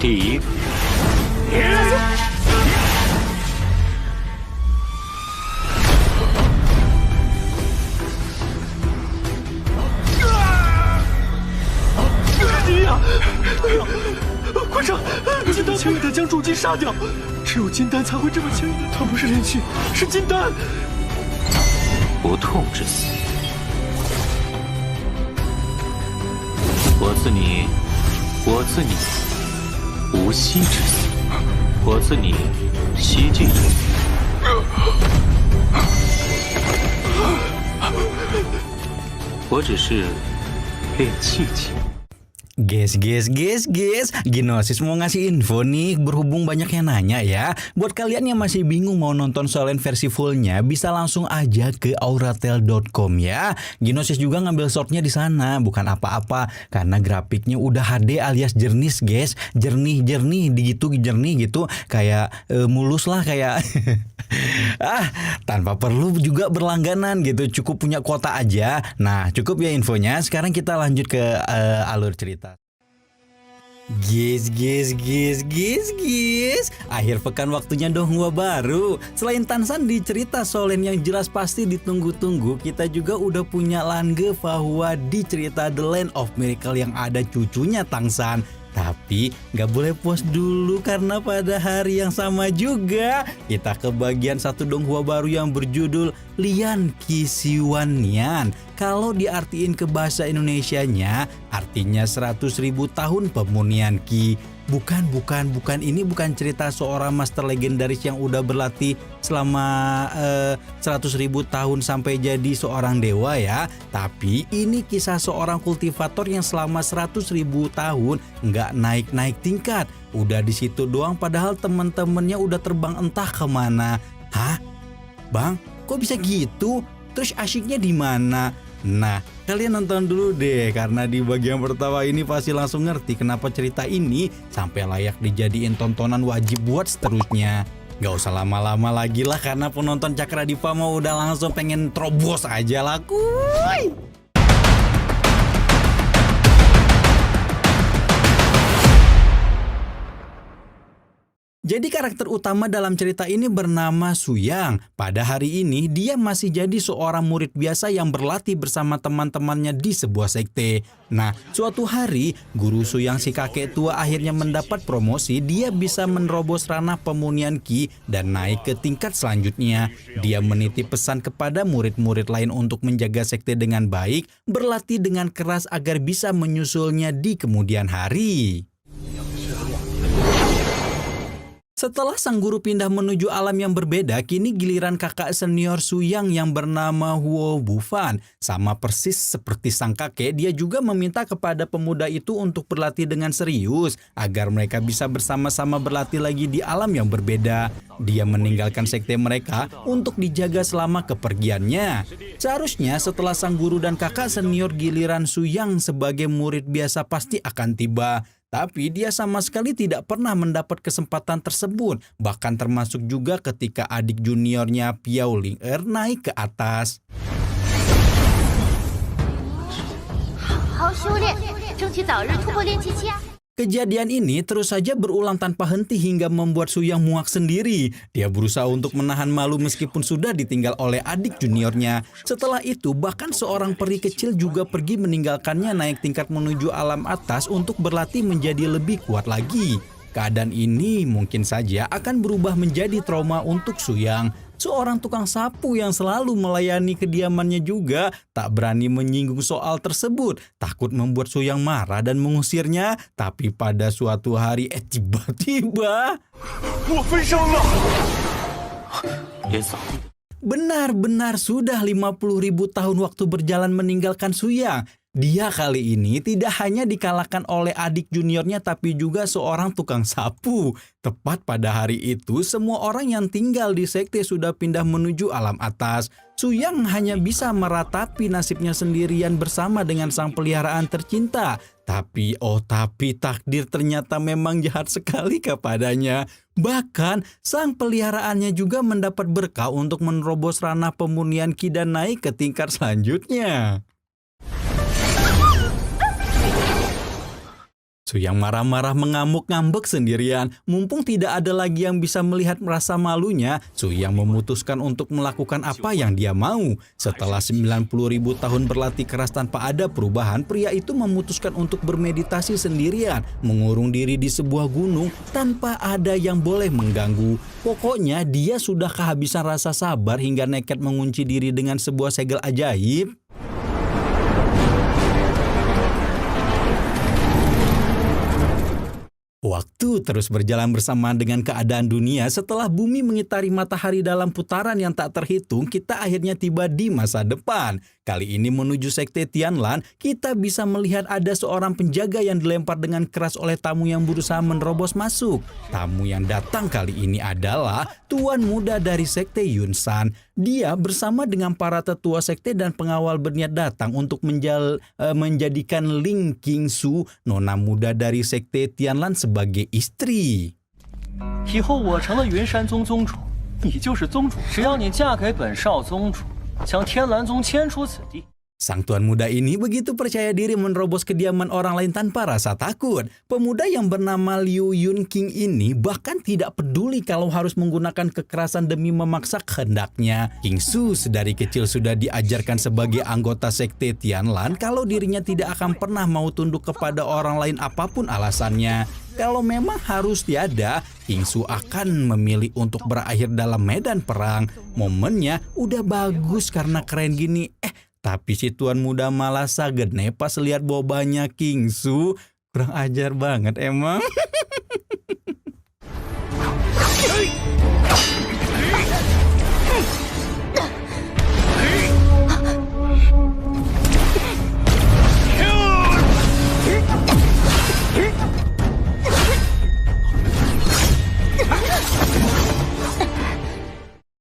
第一，你呀！哎呦，快上！金丹轻易的将筑基杀掉，只有金丹才会这么轻易的。他不是炼气，是金丹。不痛之死。我赐你，我赐你无息之死，我赐你希冀之死。我只是练气气。Guys, Ginosis mau ngasih info nih, berhubung banyak yang nanya ya. Buat kalian yang masih bingung mau nonton Solen versi fullnya, bisa langsung aja ke auratel.com ya. Ginosis juga ngambil shortnya di sana, bukan apa-apa, karena grafiknya udah HD alias jernih guys, jernih jernih gitu, kayak mulus lah kayak. Tanpa perlu juga berlangganan gitu, cukup punya kuota aja. Nah, cukup ya infonya. Sekarang kita lanjut ke alur cerita. Guys, akhir pekan waktunya Donghua baru. Selain Tansan di cerita Solen yang jelas pasti ditunggu-tunggu, kita juga udah punya Lange Fahua di cerita The Land of Miracle yang ada cucunya Tangsan. Tapi gak boleh puas dulu karena pada hari yang sama juga kita ke bagian satu Donghua baru yang berjudul Lian Qisiwan Nian. Kalau diartiin ke bahasa Indonesianya artinya 100.000 tahun pemunian Qi. Bukan, ini bukan cerita seorang master legendaris yang udah berlatih selama 100.000 tahun sampai jadi seorang dewa ya. Tapi ini kisah seorang kultivator yang selama 100.000 tahun nggak naik tingkat. Udah di situ doang padahal temen-temennya udah terbang entah kemana. Hah? Bang, kok bisa gitu? Terus asyiknya di mana? Nah, kalian nonton dulu deh karena di bagian pertama ini pasti langsung ngerti kenapa cerita ini sampai layak dijadiin tontonan wajib buat seterusnya. Gak usah lama-lama lagi lah karena penonton Cakra Dipa mau udah langsung pengen terobos aja lah kuy. Jadi karakter utama dalam cerita ini bernama Suyang. Pada hari ini dia masih jadi seorang murid biasa yang berlatih bersama teman-temannya di sebuah sekte. Nah, suatu hari guru Suyang si kakek tua akhirnya mendapat promosi. Dia bisa menerobos ranah pemunian Qi dan naik ke tingkat selanjutnya. Dia menitip pesan kepada murid-murid lain untuk menjaga sekte dengan baik, berlatih dengan keras agar bisa menyusulnya di kemudian hari. Setelah sang guru pindah menuju alam yang berbeda, kini giliran kakak senior Suyang yang bernama Huo Bufan. Sama persis seperti sang kakek, dia juga meminta kepada pemuda itu untuk berlatih dengan serius agar mereka bisa bersama-sama berlatih lagi di alam yang berbeda. Dia meninggalkan sekte mereka untuk dijaga selama kepergiannya. Seharusnya setelah sang guru dan kakak senior, giliran Suyang sebagai murid biasa pasti akan tiba. Tapi dia sama sekali tidak pernah mendapat kesempatan tersebut. Bahkan termasuk juga ketika adik juniornya Piao Ling-er naik ke atas. Kejadian ini terus saja berulang tanpa henti hingga membuat Suyang muak sendiri. Dia berusaha untuk menahan malu meskipun sudah ditinggal oleh adik juniornya. Setelah itu bahkan seorang peri kecil juga pergi meninggalkannya naik tingkat menuju alam atas untuk berlatih menjadi lebih kuat lagi. Keadaan ini mungkin saja akan berubah menjadi trauma untuk Suyang. Seorang tukang sapu yang selalu melayani kediamannya juga tak berani menyinggung soal tersebut. Takut membuat Suyang marah dan mengusirnya. Tapi pada suatu hari tiba-tiba benar-benar sudah 50.000 tahun waktu berjalan meninggalkan Suyang. Dia kali ini tidak hanya dikalahkan oleh adik juniornya tapi juga seorang tukang sapu. Tepat pada hari itu semua orang yang tinggal di sekte sudah pindah menuju alam atas. Suyang hanya bisa meratapi nasibnya sendirian bersama dengan sang peliharaan tercinta. Tapi takdir ternyata memang jahat sekali kepadanya. Bahkan sang peliharaannya juga mendapat berkah untuk menerobos ranah pemunian Qi dan naik ke tingkat selanjutnya. Su yang marah-marah mengamuk-ngambek sendirian. Mumpung tidak ada lagi yang bisa melihat rasa malunya, Su yang memutuskan untuk melakukan apa yang dia mau. Setelah 90.000 tahun berlatih keras tanpa ada perubahan, pria itu memutuskan untuk bermeditasi sendirian, mengurung diri di sebuah gunung tanpa ada yang boleh mengganggu. Pokoknya dia sudah kehabisan rasa sabar hingga nekat mengunci diri dengan sebuah segel ajaib. Waktu terus berjalan bersamaan dengan keadaan dunia. Setelah bumi mengitari matahari dalam putaran yang tak terhitung, kita akhirnya tiba di masa depan. Kali ini menuju sekte Tianlan, kita bisa melihat ada seorang penjaga yang dilempar dengan keras oleh tamu yang berusaha menerobos masuk. Tamu yang datang kali ini adalah tuan muda dari sekte Yunsan. Dia bersama dengan para tetua sekte dan pengawal berniat datang untuk menjadikan Ling Qingsu, nona muda dari sekte Tianlan, sebagai istri. 以后我成了云山宗宗主，你就是宗主。只要你嫁给本少宗主，将天蓝宗迁出此地。 Sang tuan muda ini begitu percaya diri menerobos kediaman orang lain tanpa rasa takut. Pemuda yang bernama Liu Yunqing ini bahkan tidak peduli kalau harus menggunakan kekerasan demi memaksa kehendaknya. Qingsu sedari kecil sudah diajarkan sebagai anggota sekte Tianlan kalau dirinya tidak akan pernah mau tunduk kepada orang lain apapun alasannya. Kalau memang harus tiada, Qingsu akan memilih untuk berakhir dalam medan perang. Momennya udah bagus karena keren gini. Tapi si tuan muda malah sagedne pas lihat bobanya Qingsu. Kurang ajar banget emang.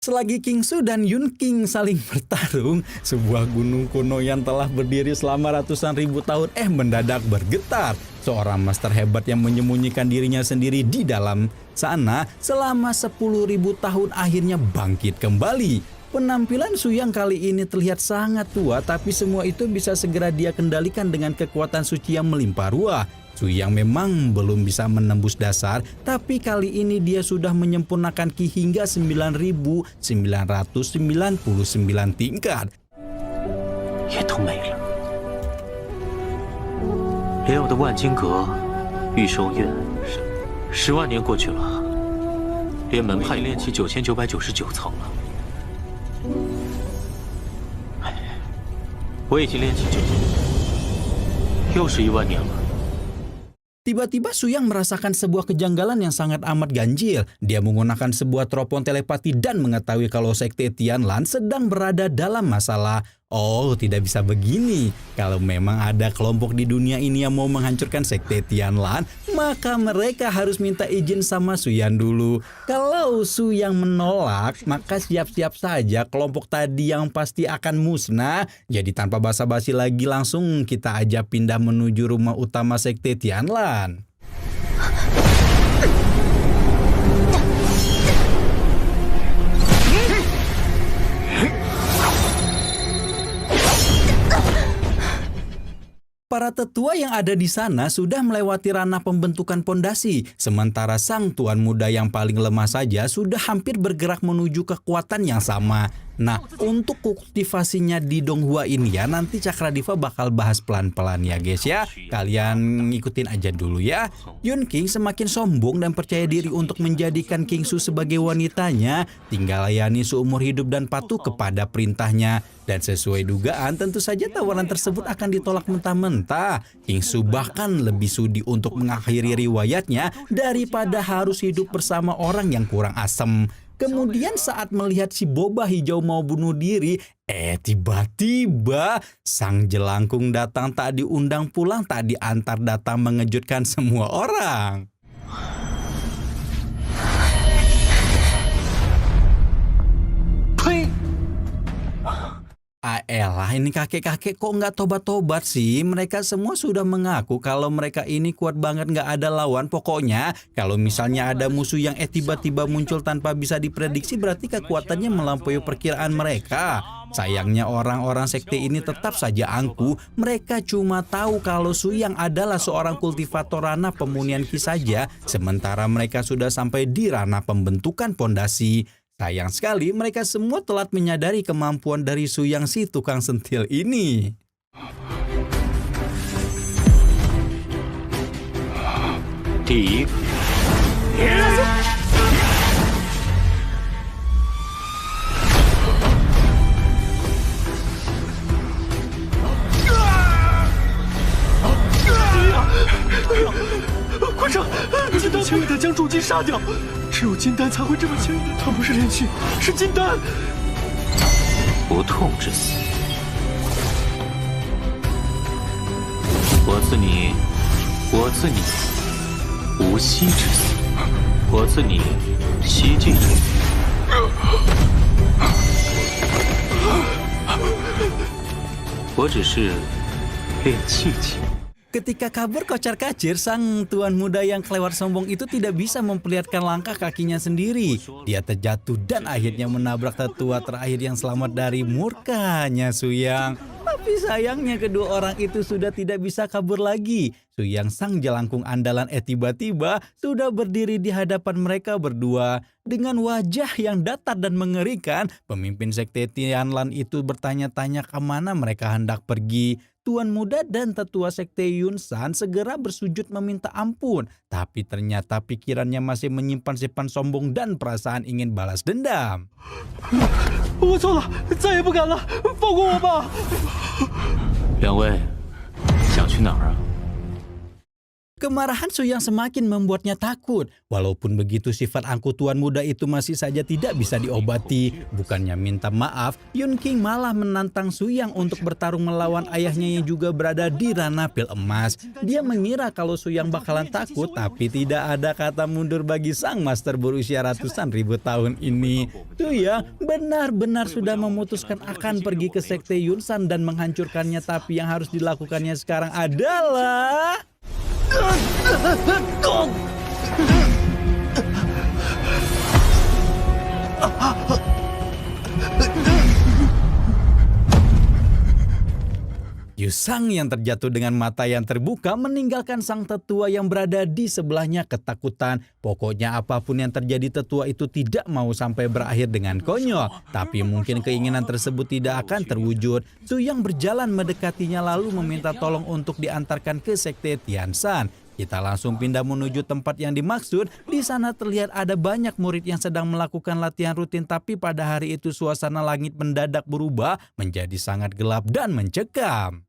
Selagi Qingsu dan Yunqing saling bertarung, sebuah gunung kuno yang telah berdiri selama ratusan ribu tahun mendadak bergetar. Seorang master hebat yang menyembunyikan dirinya sendiri di dalam sana selama 10.000 tahun akhirnya bangkit kembali. Penampilan Su yang kali ini terlihat sangat tua, tapi semua itu bisa segera dia kendalikan dengan kekuatan suci yang melimpah ruah. Su yang memang belum bisa menembus dasar, tapi kali ini dia sudah menyempurnakan ki hingga 9.999 tingkat. 也都没了，连我的万金阁、御守院，10万年过去了，连门派练起9999层了。我已经练起9，又是1万年了。 Tiba-tiba Su yang merasakan sebuah kejanggalan yang sangat amat ganjil. Dia menggunakan sebuah teropong telepati dan mengetahui kalau sekte Tianlan sedang berada dalam masalah. Oh, tidak bisa begini. Kalau memang ada kelompok di dunia ini yang mau menghancurkan sekte Tianlan, maka mereka harus minta izin sama Su Yan dulu. Kalau Su yang menolak, maka siap-siap saja kelompok tadi yang pasti akan musnah. Jadi tanpa basa-basi lagi langsung kita aja pindah menuju rumah utama sekte Tianlan. Para tetua yang ada di sana sudah melewati ranah pembentukan pondasi, sementara sang tuan muda yang paling lemah saja sudah hampir bergerak menuju kekuatan yang sama. Nah, untuk kultivasinya di Donghua ini ya, nanti Cakradiva bakal bahas pelan-pelan ya guys ya. Kalian ngikutin aja dulu ya. Yunqing semakin sombong dan percaya diri untuk menjadikan Qingsu sebagai wanitanya. Tinggal layani seumur hidup dan patuh kepada perintahnya. Dan sesuai dugaan, tentu saja tawaran tersebut akan ditolak mentah-mentah. Qingsu bahkan lebih sudi untuk mengakhiri riwayatnya daripada harus hidup bersama orang yang kurang asem. Kemudian saat melihat si boba hijau mau bunuh diri, tiba-tiba sang jelangkung datang tak diundang pulang, tak diantar datang mengejutkan semua orang. Elah, ini kakek-kakek kok nggak tobat-tobat sih? Mereka semua sudah mengaku kalau mereka ini kuat banget, nggak ada lawan. Pokoknya kalau misalnya ada musuh yang tiba-tiba muncul tanpa bisa diprediksi, berarti kekuatannya melampaui perkiraan mereka. Sayangnya orang-orang sekte ini tetap saja angkuh. Mereka cuma tahu kalau Su Yang adalah seorang kultivator ranah pemunian ki saja, sementara mereka sudah sampai di ranah pembentukan pondasi. Sayang sekali mereka semua telat menyadari kemampuan dari Su Yang si tukang sentil ini. Di 快上！金丹轻易的将筑基杀掉，只有金丹才会这么轻易的。他不是炼气，是金丹。不痛之死，我赐你，我赐你无息之死，我赐你希冀之死。我只是练气气。 Ketika kabur kocar-kacir, sang tuan muda yang kelewat sombong itu tidak bisa memperlihatkan langkah kakinya sendiri. Dia terjatuh dan akhirnya menabrak tetua terakhir yang selamat dari murkanya Su Yang. Tapi sayangnya kedua orang itu sudah tidak bisa kabur lagi. Su Yang sang jelangkung andalan tiba-tiba sudah berdiri di hadapan mereka berdua. Dengan wajah yang datar dan mengerikan, pemimpin sekte Tianlan itu bertanya-tanya kemana mereka hendak pergi. Tuan muda dan tetua sekte Yunsan segera bersujud meminta ampun. Tapi ternyata pikirannya masih menyimpan-simpan sombong dan perasaan ingin balas dendam. 我错了，再也不敢了，放过我吧！两位，想去哪儿啊？ Kemarahan Su Yang semakin membuatnya takut. Walaupun begitu, sifat angkuh tuan muda itu masih saja tidak bisa diobati. Bukannya minta maaf, Yun King malah menantang Su Yang untuk bertarung melawan ayahnya yang juga berada di ranah pil emas. Dia mengira kalau Su Yang bakalan takut, tapi tidak ada kata mundur bagi sang master berusia ratusan ribu tahun ini. Su Yang benar-benar sudah memutuskan akan pergi ke sekte Yunsan dan menghancurkannya, tapi yang harus dilakukannya sekarang adalah... Yusang yang terjatuh dengan mata yang terbuka meninggalkan sang tetua yang berada di sebelahnya ketakutan. Pokoknya apapun yang terjadi, tetua itu tidak mau sampai berakhir dengan konyol. Tapi mungkin keinginan tersebut tidak akan terwujud. Su Yang berjalan mendekatinya lalu meminta tolong untuk diantarkan ke sekte Tiansan. Kita langsung pindah menuju tempat yang dimaksud. Di sana terlihat ada banyak murid yang sedang melakukan latihan rutin, tapi pada hari itu suasana langit mendadak berubah menjadi sangat gelap dan mencekam.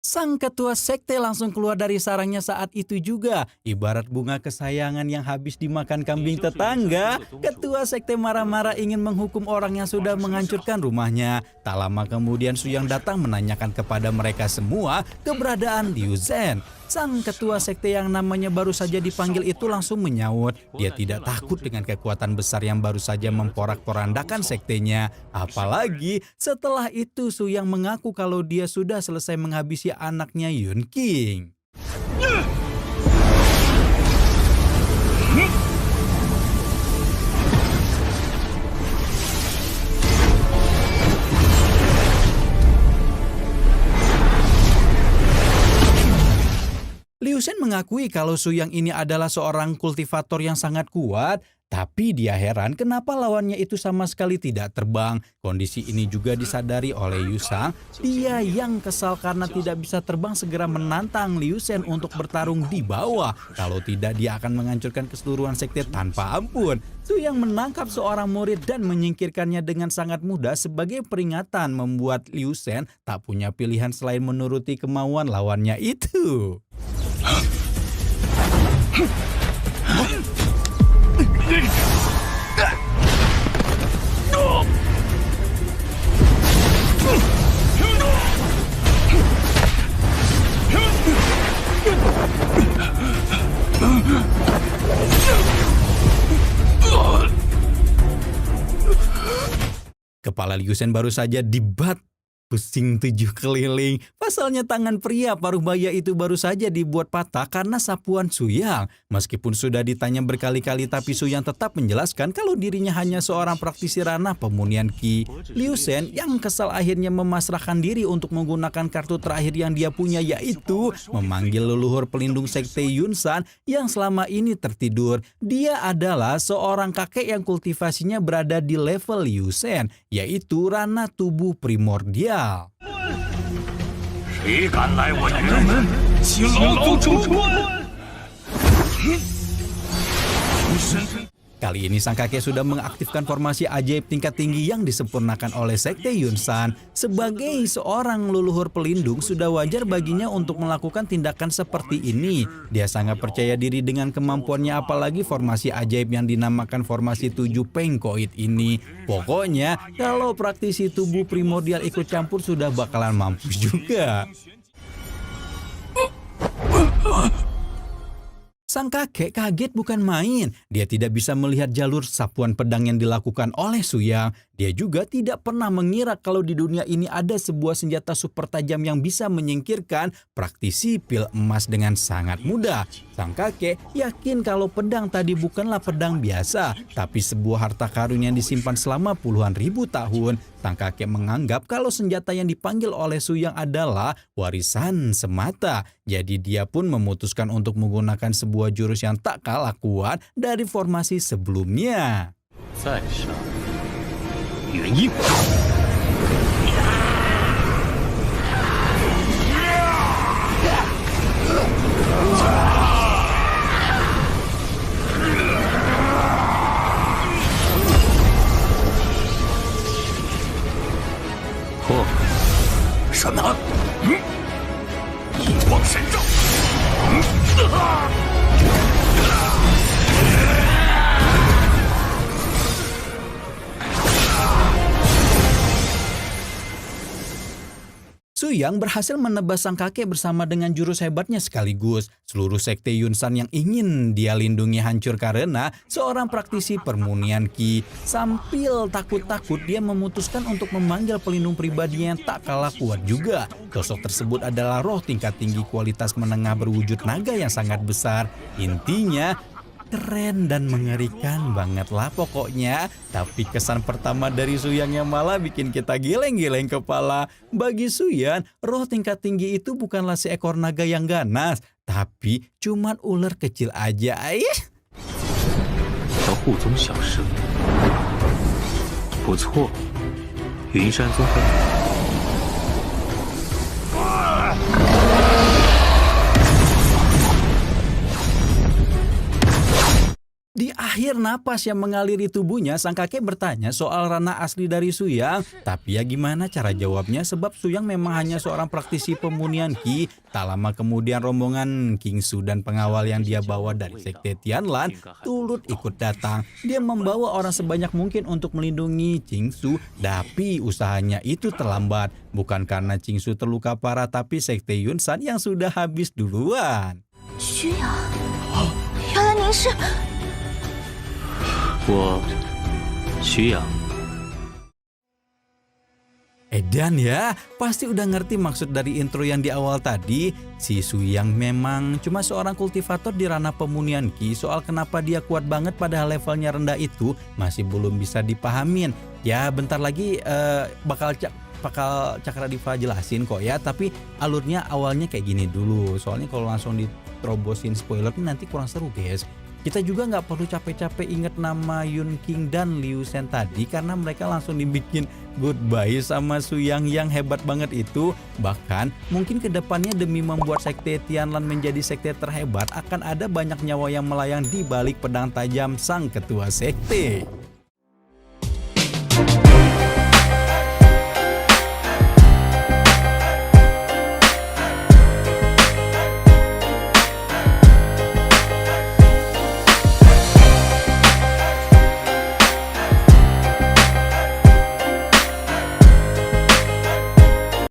Sang ketua sekte langsung keluar dari sarangnya saat itu juga. Ibarat bunga kesayangan yang habis dimakan kambing tetangga. Ketua sekte marah-marah ingin menghukum orang yang sudah menghancurkan rumahnya. Tak lama kemudian Su Yang datang menanyakan kepada mereka semua keberadaan Liu Zhen. Sang ketua sekte yang namanya baru saja dipanggil itu langsung menyaut. Dia tidak takut dengan kekuatan besar yang baru saja memporak-porandakan sektenya. Apalagi setelah itu Su Yang mengaku kalau dia sudah selesai menghabisi anaknya Yun King. Liu Zhen mengakui kalau Su Yang ini adalah seorang kultivator yang sangat kuat, tapi dia heran kenapa lawannya itu sama sekali tidak terbang. Kondisi ini juga disadari oleh Yusang. Dia yang kesal karena tidak bisa terbang segera menantang Liu Zhen untuk bertarung di bawah. Kalau tidak, dia akan menghancurkan keseluruhan sekte tanpa ampun. Su Yang menangkap seorang murid dan menyingkirkannya dengan sangat mudah sebagai peringatan, membuat Liu Zhen tak punya pilihan selain menuruti kemauan lawannya itu. Kepala Liu Shen baru saja dibat pusing 7 keliling. Pasalnya tangan pria paruh baya itu baru saja dibuat patah karena sapuan Su Yang. Meskipun sudah ditanya berkali-kali, tapi Su Yang tetap menjelaskan kalau dirinya hanya seorang praktisi ranah pemunian Qi. Liu Shen yang kesal akhirnya memasrahkan diri untuk menggunakan kartu terakhir yang dia punya, yaitu memanggil leluhur pelindung sekte Yunsan yang selama ini tertidur. Dia adalah seorang kakek yang kultivasinya berada di level Liu Shen, yaitu ranah tubuh primordial. 谁敢来我院门，请老祖出关！ Kali ini sang kakek sudah mengaktifkan formasi ajaib tingkat tinggi yang disempurnakan oleh sekte Yunsan. Sebagai seorang leluhur pelindung, sudah wajar baginya untuk melakukan tindakan seperti ini. Dia sangat percaya diri dengan kemampuannya, apalagi formasi ajaib yang dinamakan formasi 7 Pengkoid ini. Pokoknya kalau praktisi tubuh primordial ikut campur sudah bakalan mampus juga. Sang kakek kaget bukan main. Dia tidak bisa melihat jalur sapuan pedang yang dilakukan oleh Su Yang. Dia juga tidak pernah mengira kalau di dunia ini ada sebuah senjata super tajam yang bisa menyingkirkan praktisi pil emas dengan sangat mudah. Sang kakek yakin kalau pedang tadi bukanlah pedang biasa, tapi sebuah harta karun yang disimpan selama puluhan ribu tahun. Sang kakek menganggap kalau senjata yang dipanggil oleh Su Yang adalah warisan semata. Jadi dia pun memutuskan untuk menggunakan sebuah jurus yang tak kalah kuat dari formasi sebelumnya. 在上元婴。 破！什么？一光神咒！Su Yang berhasil menebas sang kakek bersama dengan jurus hebatnya sekaligus. Seluruh sekte Yunsan yang ingin dia lindungi hancur karena seorang praktisi permunian Qi. Sambil takut-takut dia memutuskan untuk memanggil pelindung pribadinya yang tak kalah kuat juga. Sosok tersebut adalah roh tingkat tinggi kualitas menengah berwujud naga yang sangat besar. Intinya keren dan mengerikan banget lah pokoknya. Tapi kesan pertama dari Su Yang yang malah bikin kita geleng-geleng kepala. Bagi Su Yang, roh tingkat tinggi itu bukanlah seekor naga yang ganas, tapi cuman ular kecil aja. 叫护宗小生，不错，云山宗会。 Di akhir napas yang mengaliri tubuhnya, sang kakek bertanya soal ranah asli dari Su Yang. Tapi ya gimana cara jawabnya, sebab Su Yang memang hanya seorang praktisi pemunian Qi. Tak lama kemudian rombongan King Su dan pengawal yang dia bawa dari sekte Tianlan turut ikut datang. Dia membawa orang sebanyak mungkin untuk melindungi Qing Su, tapi usahanya itu terlambat. Bukan karena Qing Su terluka parah, tapi sekte Yunsan yang sudah habis duluan. 徐阳，原来您是…… 我，徐阳。 Edan ya, pasti udah ngerti maksud dari intro yang di awal tadi. Si Su Yang memang cuma seorang kultivator di ranah pemunian Qi. Soal kenapa dia kuat banget padahal levelnya rendah itu masih belum bisa dipahamin. Ya bentar lagi bakal Cakra Diva jelasin kok ya. Tapi alurnya awalnya kayak gini dulu. Soalnya kalau langsung diterobosin spoiler nanti kurang seru guys. Kita juga nggak perlu capek-capek inget nama Yun King dan Liu Shen tadi karena mereka langsung dibikin goodbye sama Su Yang yang hebat banget itu. Bahkan mungkin kedepannya demi membuat sekte Tianlan menjadi sekte terhebat akan ada banyak nyawa yang melayang di balik pedang tajam sang ketua sekte.